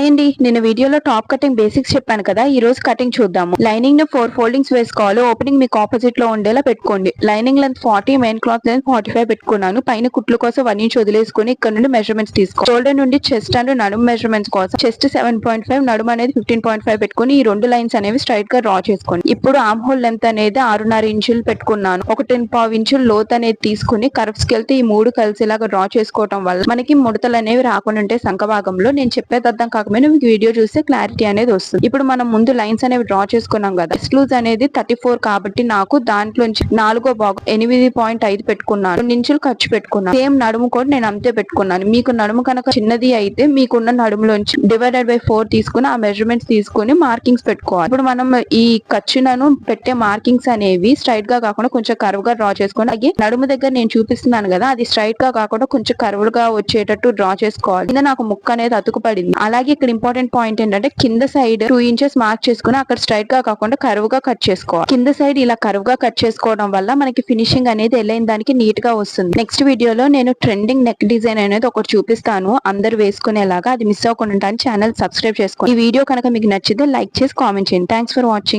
Hi అండి, నేను వీడియోలో టాప్ కటింగ్ బేసిక్స్ చెప్పాను కదా. ఈ రోజు కటింగ్ చూద్దాము. లైనింగ్ ను 4 ఫోల్డింగ్స్ వేసుకోవాలి. ఓపెనింగ్ మీకు ఆపోజిట్ లో ఉండేలా పెట్టుకోండి. Lining length 40, main cloth length 45 పెట్టుకున్నాను. పైన కుట్లు కోసం 1 ఇంచ్ వదిలేసుకుని ఇక్కడ నుండి మెజర్మెంట్స్ తీసుకో. షోల్డర్ నుండి చెస్ట్ అండ్ నడుము మెజర్మెంట్స్ కోసం చెస్ట్ 7.5, నడుము అనేది 15.5 పెట్టుకుని ఈ రెండు లైన్స్ అనేవి స్ట్రైట్ గా డ్రా చేసుకోండి. ఇప్పుడు ఆర్మ్ హోల్ లెంత్ అనేది 6.5 ఇంచులు పెట్టుకున్నాను. 1.5 ఇంచులు లోత్ అనేది తీసుకుని కర్వ్స్ కి వెళ్తే ఈ మూడు కలిసేలాగా డ్రా చేసుకోవడం వల్ల మనకి ముడతలు అనేవి రాకుండా ఉంటే సంఖ భాగంలో. నేను చెప్పేది అర్థం కాకపోయినా మీకు వీడియో చూస్తే క్లారిటీ అనేది వస్తుంది. ఇప్పుడు మనం ముందు లైన్స్ అనేవి డ్రా చేసుకున్నాం కదా. చెస్ట్ లూజ్ అనేది 34 కాబట్టి నాకు దాంట్లోంచి 4వ భాగం 8.5 పెట్టుకున్నాను. 2 ఇంచులు ఖర్చు పెట్టుకున్నాను. సేమ్ నడుము కూడా నేను అంతే పెట్టుకున్నాను. మీకు నడుము కనుక చిన్నది అయితే మీకున్న నడుములోంచి డివైడెడ్ బై 4 తీసుకుని ఆ మెజర్మెంట్స్ తీసుకుని మార్కింగ్స్ పెట్టుకోవాలి. ఇప్పుడు మనం ఈ ఖర్చులను పెట్టే మార్కింగ్స్ అనేవి స్ట్రైట్ గా కాకుండా కొంచెం కర్వ్ గా డ్రా చేసుకోవాలి. అలాగే నడుము దగ్గర నేను చూపిస్తున్నాను కదా, అది స్ట్రైట్ గా కాకుండా కొంచెం కర్వ్ గా వచ్చేటట్టు డ్రా చేసుకోవాలి. కింద నాకు ముక్క అనేది అతుకుపడింది. అలాగే ఇక్కడ ఇంపార్టెంట్ పాయింట్ ఏంటంటే కింద సైడ్ 2 ఇంచెస్ మార్క్ చేసుకుని అక్కడ స్ట్రైట్ గా కాకుండా కర్వ్ గా కట్ చేసుకోవాలి. కింద సైడ్ ఇలా కర్వ్ గా కట్ చేసుకోవడం వల్ల మనకి ఫినిషింగ్ అనేది ఎలైన్ దానికి నీట్ గా వస్తుంది. నెక్స్ట్ వీడియోలో నేను ట్రెండింగ్ నెక్ డిజైన్ అనేది ఒకటి చూపిస్తాను, అందరు వేసుకునేలాగా. అది మిస్ అవ్వకుండా ఛానల్ సబ్స్క్రైబ్ చేసుకోండి. ఈ వీడియో కనుక మీకు నచ్చితే లైక్ చేసి కామెంట్ చేయండి. Thanks for watching.